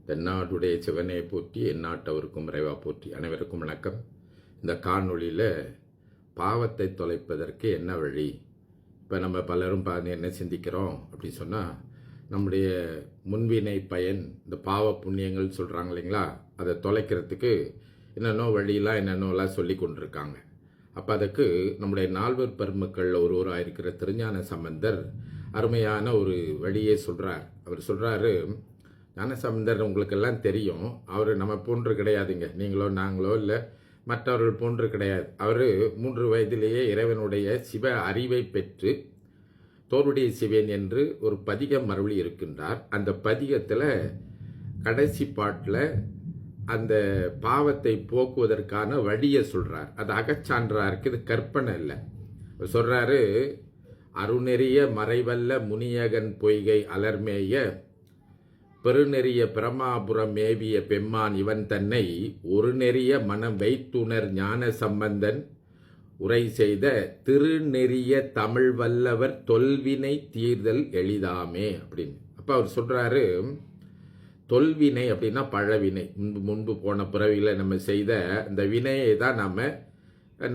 தென்னாடுடைய சிவனை போற்றி எந்நாட்டவருக்கும் இறைவா போற்றி. அனைவருக்கும் வணக்கம். இந்த காணொளியில் பாவத்தை தொலைப்பதற்கு என்ன வழி? இப்போ நம்ம பலரும் என்ன சிந்திக்கிறோம் அப்படி சொன்னால், நம்முடைய முன்வினை பயன், இந்த பாவ புண்ணியங்கள் சொல்கிறாங்க இல்லைங்களா, அதை தொலைக்கிறதுக்கு என்னென்னோ வழியெல்லாம் என்னென்னோலாம் சொல்லி கொண்டிருக்காங்க. அப்போ அதுக்கு நம்முடைய நால்வர் பெருமக்களில் ஒருவராக இருக்கிற திருஞான சம்பந்தர் அருமையான ஒரு வழியே சொல்கிறார். அவர் சொல்கிறாரு, ஞானசம்பந்தர் உங்களுக்கெல்லாம் தெரியும், அவர் நம்ம போன்று கிடையாதுங்க, நீங்களோ நாங்களோ இல்லை மற்றவர்கள் போன்று கிடையாது. அவர் 3 வயதிலேயே இறைவனுடைய சிவ அறிவை பெற்று தோருடைய சிவன் என்று ஒரு பதிகம் மறுபடி இருக்கின்றார். அந்த பதிகத்தில் கடைசி பாட்டில் அந்த பாவத்தை போக்குவதற்கான வழியை சொல்கிறார். அது அகச்சான்றா இருக்குது, கற்பனை இல்லை. சொல்கிறாரு, அருநெறிய மறைவல்ல முனியகன் பொய்கை அலர்மேய பெருநெறிய பிரமாபுரம் மேவிய பெம்மான் இவன் தன்னை ஒரு நெறிய மனம் வைத்துணர் ஞான சம்பந்தன் உரை செய்த திருநெறிய தமிழ் வல்லவர் தொல்வினை தீர்தல் எளிதாமே அப்படின்னு. அப்போ அவர் சொல்கிறாரு, தொல்வினை அப்படின்னா பழவினை, முன்பு போன பிறவியில் நம்ம செய்த அந்த வினையை தான் நம்ம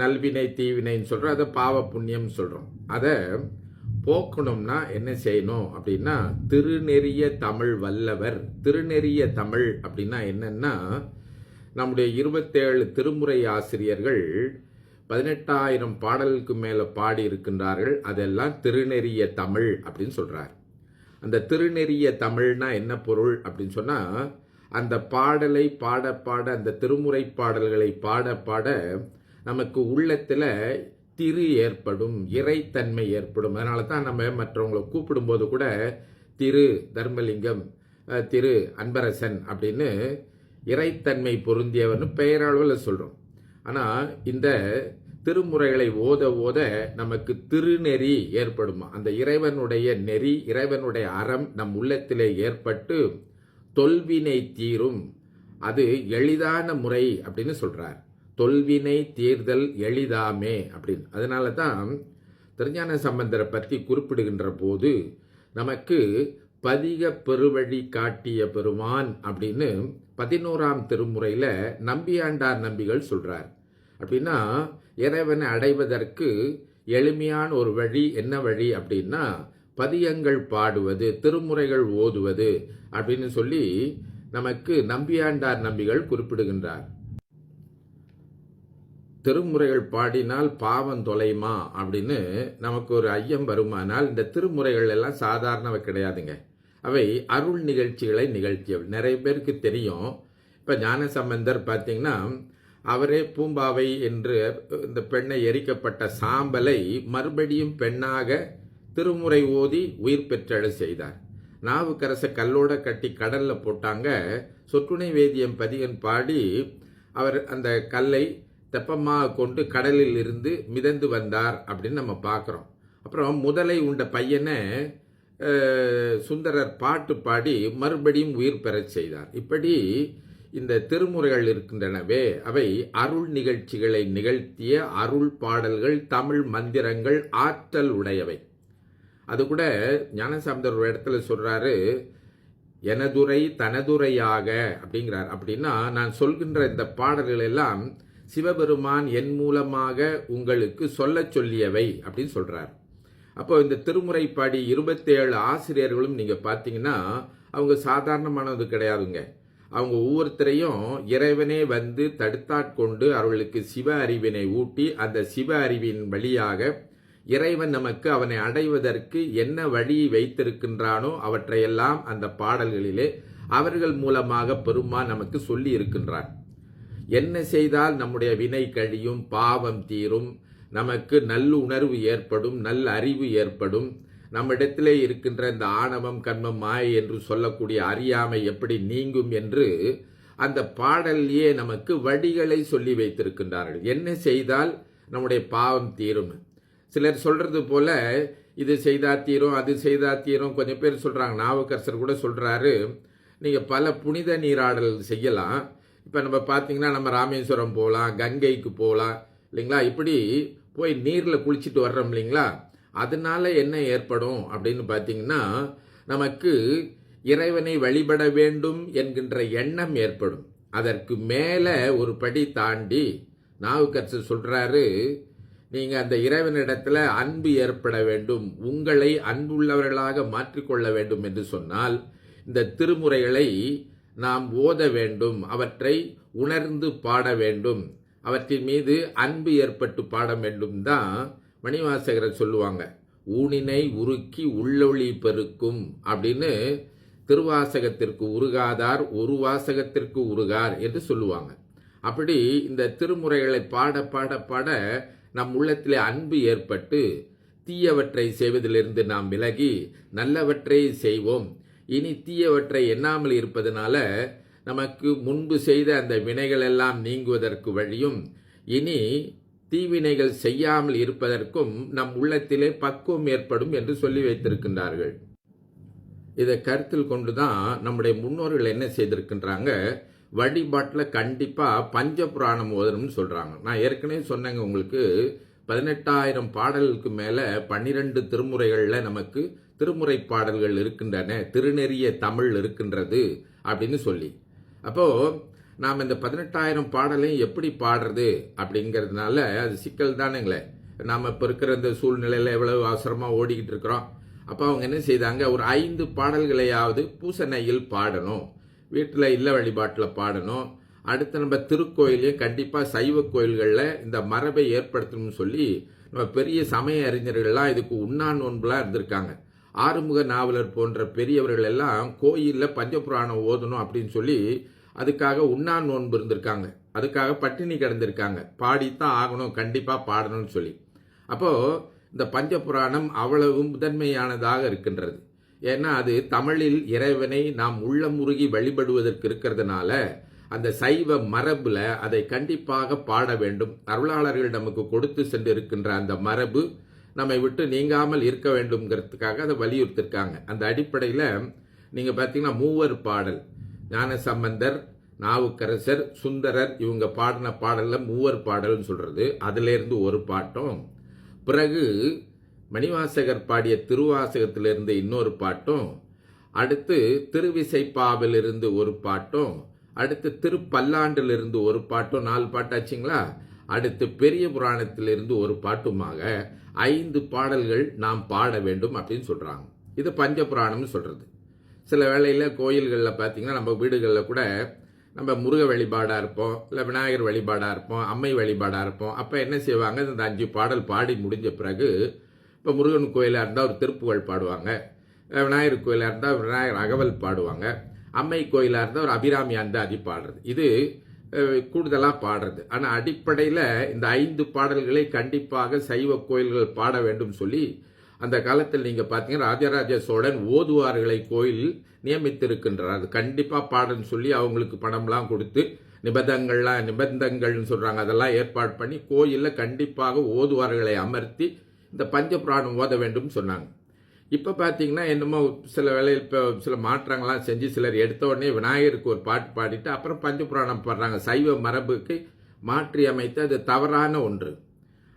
நல்வினை தீவினைன்னு சொல்கிறோம், அதை பாவ புண்ணியம் சொல்கிறோம். அதை போக்கணும்னா என்ன செய்யணும் அப்படின்னா, திருநெறிய தமிழ் வல்லவர். திருநெறிய தமிழ் அப்படின்னா என்னன்னா, நம்முடைய 27 திருமுறை ஆசிரியர்கள் 18,000 பாடலுக்கு மேலே பாடி இருக்கின்றார்கள். அதெல்லாம் திருநெறிய தமிழ் அப்படின்னு சொல்கிறார். அந்த திருநெறிய தமிழ்னா என்ன பொருள் அப்படின்னு சொன்னால், அந்த பாடலை பாட பாட, அந்த திருமுறை பாடல்களை பாட பாட நமக்கு உள்ளத்தில் திரு ஏற்படும், இறைத்தன்மை ஏற்படும். அதனால தான் நம்ம மற்றவங்களை கூப்பிடும்போது கூட திரு தர்மலிங்கம், திரு அன்பரசன் அப்படின்னு இறைத்தன்மை பொருந்தியவர்னு பெயரளவில் சொல்கிறோம். ஆனால் இந்த திருமுறைகளை ஓத ஓத நமக்கு திருநெறி ஏற்படுமா, அந்த இறைவனுடைய நெறி, இறைவனுடைய அறம் நம் உள்ளத்திலே ஏற்பட்டு தொல்வினை தீரும். அது எளிதான முறை அப்படின்னு சொல்கிறார். தொல்வினை தீர்தல் எளிதாமே அப்படின்னு. அதனால தான் திருஞான சம்பந்தரை பற்றி குறிப்பிடுகின்ற போது நமக்கு பதிக பெருவழி காட்டிய பெருமான் அப்படின்னு 11ஆம் திருமுறையில் நம்பியாண்டார் நம்பிகள் சொல்கிறார். அப்படின்னா இறைவனை அடைவதற்கு எளிமையான ஒரு வழி என்ன வழி அப்படின்னா, பதியங்கள் பாடுவது, திருமுறைகள் ஓதுவது அப்படின்னு சொல்லி நமக்கு நம்பியாண்டார் நம்பிகள் குறிப்பிடுகின்றார். திருமுறைகள் பாடினால் பாவம் தொலைமா அப்படின்னு நமக்கு ஒரு ஐயம் வருமானால், இந்த திருமுறைகள் எல்லாம் சாதாரணவை கிடையாதுங்க. அவை அருள் நிகழ்ச்சிகளை நிகழ்த்தியவை. நிறைய பேருக்கு தெரியும். இப்போ ஞானசம்பந்தர் பார்த்தீங்கன்னா, அவரே பூம்பாவை என்று இந்த பெண்ணை எரிக்கப்பட்ட சாம்பலை மறுபடியும் பெண்ணாக திருமுறை ஓதி உயிர் பெற்றெழ செய்தார். நாவுக்கரசை கல்லோட கட்டி கடலில் போட்டாங்க. சொற்றுணை வேதியம் பதிகன் பாடி அவர் அந்த கல்லை தெப்பமாக கொண்டு கடலில் இருந்து மிதந்து வந்தார் அப்படின்னு நம்ம பார்க்குறோம். அப்புறம் முதலை உண்ட பையனை சுந்தரர் பாட்டு பாடி மறுபடியும் உயிர் பெறச் செய்தார். இப்படி இந்த திருமுறைகள் இருக்கின்றனவே, அவை அருள் நிகழ்ச்சிகளை நிகழ்த்திய அருள் பாடல்கள், தமிழ் மந்திரங்கள், ஆற்றல் உடையவை. அது கூட ஞானசம்பந்தர் ஒரு இடத்துல சொல்கிறாரு, எனதுரை தனதுரையாக அப்படிங்கிறார். அப்படின்னா நான் சொல்கின்ற இந்த பாடல்கள் எல்லாம் சிவபெருமான் என் மூலமாக உங்களுக்கு சொல்ல சொல்லியவை அப்படின்னு சொல்கிறார். அப்போ இந்த திருமுறை பாடி 27 ஆசிரியர்களும் நீங்கள் பார்த்தீங்கன்னா அவங்க சாதாரணமானது கிடையாதுங்க. அவங்க ஒவ்வொருத்தரையும் இறைவனே வந்து தடுத்தாட்கொண்டு அவர்களுக்கு சிவ அறிவினை ஊட்டி, அந்த சிவ அறிவின் வழியாக இறைவன் நமக்கு அவனை அடைவதற்கு என்ன வழி வைத்திருக்கின்றானோ அவற்றையெல்லாம் அந்த பாடல்களிலே அவர்கள் மூலமாக பெருமான் நமக்கு சொல்லி இருக்கின்றான். என்ன செய்தால் நம்முடைய வினை கழியும், பாவம் தீரும், நமக்கு நல்லுணர்வு ஏற்படும், நல்ல அறிவு ஏற்படும், நம்மிடத்திலே இருக்கின்ற இந்த ஆணவம் கண்மம் மாயை என்று சொல்லக்கூடிய அறியாமை எப்படி நீங்கும் என்று அந்த பாடலிலேயே நமக்கு வழிகளை சொல்லி வைத்திருக்கின்றார்கள். என்ன செய்தால் நம்முடைய பாவம் தீரும். சிலர் சொல்றது போல இது செய்தா தீரும், அது செய்தா தீரும். கொஞ்சம் பேர் சொல்றாங்க, நாவுக்கரசர் கூட சொல்றாரு, நீங்க பல புனித நீராடல் செய்யலாம். இப்போ நம்ம பார்த்தீங்கன்னா நம்ம ராமேஸ்வரம் போகலாம், கங்கைக்கு போகலாம் இல்லைங்களா, இப்படி போய் நீரில் குளிச்சுட்டு வர்றோம் இல்லைங்களா, அதனால என்ன ஏற்படும் அப்படின்னு பார்த்தீங்கன்னா, நமக்கு இறைவனை வழிபட வேண்டும் என்கின்ற எண்ணம் ஏற்படும். அதற்கு மேலே ஒரு படி தாண்டி நாவுக்கரசர் சொல்றாரு, நீங்க அந்த இறைவனிடத்துல அன்பு ஏற்பட வேண்டும், உங்களை அன்புள்ளவர்களாக மாற்றிக்கொள்ள வேண்டும் என்று சொன்னால் இந்த திருமுறைகளை நாம் ஓத வேண்டும், அவற்றை உணர்ந்து பாட வேண்டும், அவற்றின் மீது அன்பு ஏற்பட்டு பாட வேண்டும் தான் மணிவாசகர் சொல்லுவாங்க. ஊனினை உருக்கி உள்ளொளி பெருக்கும் அப்படின்னு திருவாசகத்திற்கு உருகாதார் ஒரு வாசகத்திற்கு உருகார் என்று சொல்லுவாங்க. அப்படி இந்த திருமுறைகளை பாட பாட பாட நம் உள்ளத்திலே அன்பு ஏற்பட்டு தீயவற்றை செய்வதிலிருந்து நாம் விலகி நல்லவற்றை செய்வோம். இனி தீயவற்றை எண்ணாமல் இருப்பதனால நமக்கு முன்பு செய்த அந்த வினைகள் எல்லாம் நீங்குவதற்கு வழியும், இனி தீவினைகள் செய்யாமல் இருப்பதற்கும் நம் உள்ளத்திலே பக்குவம் ஏற்படும் என்று சொல்லி வைத்திருக்கின்றார்கள். இதை கருத்தில் கொண்டுதான் நம்முடைய முன்னோர்கள் என்ன செய்திருக்கின்றாங்க, வழிபாட்டில் கண்டிப்பாக பஞ்சபுராணம் ஓதணும்னு சொல்கிறாங்க. நான் ஏற்கனவே சொன்னேங்க உங்களுக்கு, 18,000 பாடல்களுக்கு மேலே 12 திருமுறைகளில் நமக்கு திருமுறை பாடல்கள் இருக்கின்றன, திருநெறிய தமிழ் இருக்கின்றது அப்படின்னு சொல்லி. அப்போது நாம் இந்த 18,000 பாடலையும் எப்படி பாடுறது அப்படிங்கிறதுனால அது சிக்கல் தானுங்களே. நாம் இப்போ இருக்கிற இந்த சூழ்நிலையில் எவ்வளவு அவசரமாக ஓடிக்கிட்டு இருக்கிறோம். அப்போ அவங்க என்ன செய்தாங்க, ஒரு 5 பாடல்களையாவது பூசணையில் பாடணும், வீட்டில் இல்ல வழிபாட்டில் பாடணும். அடுத்து நம்ம திருக்கோயிலையும் கண்டிப்பாக சைவ கோயில்களில் இந்த மரபை ஏற்படுத்தணும்னு சொல்லி நம்ம பெரிய சமய அறிஞர்கள்லாம் இதுக்கு உண்ணா நோன்புலாம் இருந்திருக்காங்க. ஆறுமுக நாவலர் போன்ற பெரியவர்கள் எல்லாம் கோயிலில் பஞ்சபுராணம் ஓதணும் அப்படின்னு சொல்லி அதுக்காக உண்ணா நோன்பு இருந்திருக்காங்க, அதுக்காக பட்டினி கிடந்திருக்காங்க, பாடித்தான் ஆகணும், கண்டிப்பாக பாடணும்னு சொல்லி. அப்போது இந்த பஞ்சபுராணம் அவ்வளவு முதன்மையானதாக இருக்கின்றது. ஏன்னா அது தமிழில் இறைவனை நாம் உள்ளமுருகி வழிபடுவதற்கு இருக்கிறதுனால அந்த சைவ மரபுல அதை கண்டிப்பாக பாட வேண்டும். அருளாளர்கள் நமக்கு கொடுத்து சென்று இருக்கின்ற அந்த மரபு நம்மை விட்டு நீங்காமல் இருக்க வேண்டும்ங்கிறதுக்காக அதை வலியுறுத்திருக்காங்க. அந்த அடிப்படையில் நீங்கள் பார்த்தீங்கன்னா மூவர் பாடல், ஞானசம்பந்தர், நாவுக்கரசர், சுந்தரர் இவங்க பாடின பாடலில் மூவர் பாடல்னு சொல்கிறது, அதிலேருந்து ஒரு பாட்டும், பிறகு மணிவாசகர் பாடிய திருவாசகத்திலிருந்து இன்னொரு பாட்டும், அடுத்து திருவிசைப்பாவிலிருந்து ஒரு பாட்டும், அடுத்து திருப்பல்லாண்டிலிருந்து ஒரு பாட்டும், 4 பாட்டாச்சுங்களா. அடுத்து பெரிய புராணத்திலிருந்து ஒரு பாட்டுமாக 5 பாடல்கள் நாம் பாட வேண்டும் அப்படின்னு சொல்கிறாங்க. இது பஞ்சபுராணம்னு சொல்கிறது. சில வேளையில் கோயில்களில் பார்த்தீங்கன்னா நம்ம வீடுகளில் கூட நம்ம முருக வழிபாடாக இருப்போம், இல்லை விநாயகர் வழிபாடாக இருப்போம், அம்மை வழிபாடாக இருப்போம். அப்போ என்ன செய்வாங்க, இந்த 5 பாடல் பாடி முடிஞ்ச பிறகு இப்போ முருகன் கோயிலாக இருந்தால் ஒரு திருப்புகழ் பாடுவாங்க, விநாயகர் கோயிலாக இருந்தால் விநாயகர் அகவல் பாடுவாங்க, அம்மை கோயிலாக இருந்தால் ஒரு அபிராமி அந்தாதி பாடுறது, இது கூடுதலாக பாடுறது. ஆனால் அடிப்படையில் இந்த 5 பாடல்களை கண்டிப்பாக சைவ கோயில்கள் பாட வேண்டும் சொல்லி அந்த காலத்தில் நீங்கள் பார்த்தீங்கன்னா ராஜராஜ சோழன் ஓதுவார்களை கோயிலில் நியமித்திருக்கின்றார். அது கண்டிப்பாக பாடன்னு சொல்லி அவங்களுக்கு பணம்லாம் கொடுத்து நிபந்தங்கள்னு சொல்கிறாங்க, அதெல்லாம் ஏற்பாடு பண்ணி கோயிலில் கண்டிப்பாக ஓதுவார்களை அமர்த்தி இந்த பஞ்சபுராணம் ஓத வேண்டும் சொன்னாங்க. இப்போ பார்த்தீங்கன்னா என்னமோ சில வேளையில் இப்போ சில மாற்றங்கள்லாம் செஞ்சு சிலர் எடுத்த உடனே விநாயகருக்கு ஒரு பாட்டு பாடிட்டு அப்புறம் பஞ்சபுராணம் பாடுறாங்க. சைவ மரபுக்கு மாற்றி அமைத்து அது தவறான ஒன்று.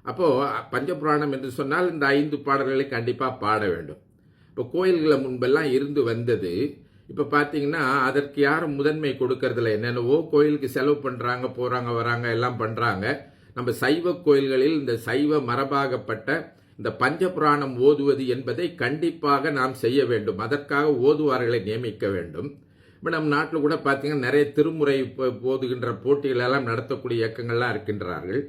அப்போது பஞ்சபுராணம் என்று சொன்னால் இந்த 5 பாடல்களை கண்டிப்பாக பாட வேண்டும். இப்போ கோயில்களை முன்பெல்லாம் இருந்து வந்தது. இப்போ பார்த்தீங்கன்னா அதற்கு யாரும் முதன்மை கொடுக்கறதில்ல. என்னென்னவோ கோயிலுக்கு செலவு பண்ணுறாங்க, போகிறாங்க வராங்க எல்லாம் பண்ணுறாங்க. நம்ம சைவ கோயில்களில் இந்த சைவ மரபாகப்பட்ட இந்த பஞ்சபுராணம் ஓதுவது என்பதை கண்டிப்பாக நாம் செய்ய வேண்டும். அதற்காக ஓதுவார்களை நியமிக்க வேண்டும். இப்போ நம்ம நாட்டில் கூட பார்த்தீங்கன்னா நிறைய திருமுறை ஓதுகின்ற போட்டிகளெல்லாம் நடத்தக்கூடிய இயக்கங்கள்லாம் இருக்கின்றார்கள்.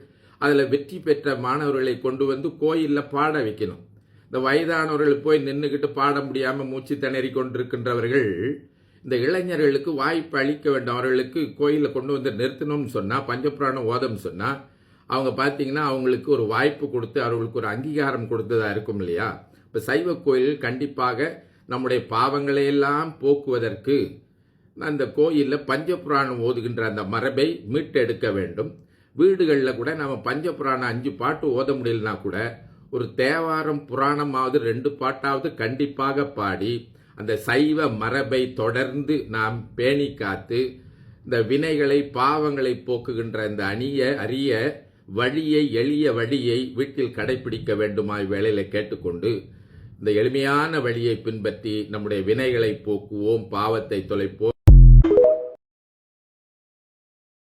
அதில் வெற்றி பெற்ற மாணவர்களை கொண்டு வந்து கோயிலில் பாட வைக்கணும். இந்த வயதானவர்கள் போய் நின்றுக்கிட்டு பாட முடியாமல் மூச்சு திணறி கொண்டிருக்கின்றவர்கள் இந்த இளைஞர்களுக்கு வாய்ப்பு அளிக்க வேண்டும். அவர்களுக்கு கோயிலில் கொண்டு வந்து நிறுத்தணும்னு சொன்னால், பஞ்சபுராணம் ஓதம்னு சொன்னால் அவங்க பார்த்தீங்கன்னா அவங்களுக்கு ஒரு வாய்ப்பு கொடுத்து அவர்களுக்கு ஒரு அங்கீகாரம் கொடுத்ததா இருக்கும் இல்லையா. இப்போ சைவ கோயில் கண்டிப்பாக நம்முடைய பாவங்களையெல்லாம் போக்குவதற்கு அந்த கோயிலில் பஞ்சபுராணம் ஓதுகின்ற அந்த மரபை மீட்டெடுக்க வேண்டும். வீடுகளில் கூட நம்ம பஞ்சபுராணம் 5 பாட்டு ஓத முடியலனா கூட ஒரு தேவாரம் புராணமாவது 2 பாட்டாவது கண்டிப்பாக பாடி அந்த சைவ மரபை தொடர்ந்து நாம் பேணி காத்து இந்த வினைகளை பாவங்களை போக்குகின்ற இந்த அரிய வழியை, எளிய வழியை வீட்டில் கடைபிடிக்க வேண்டுமா வேளையில் கேட்டுக்கொண்டு இந்த எளிமையான வழியை பின்பற்றி நம்முடைய வினைகளை போக்குவோம், பாவத்தை தொலைப்போம்.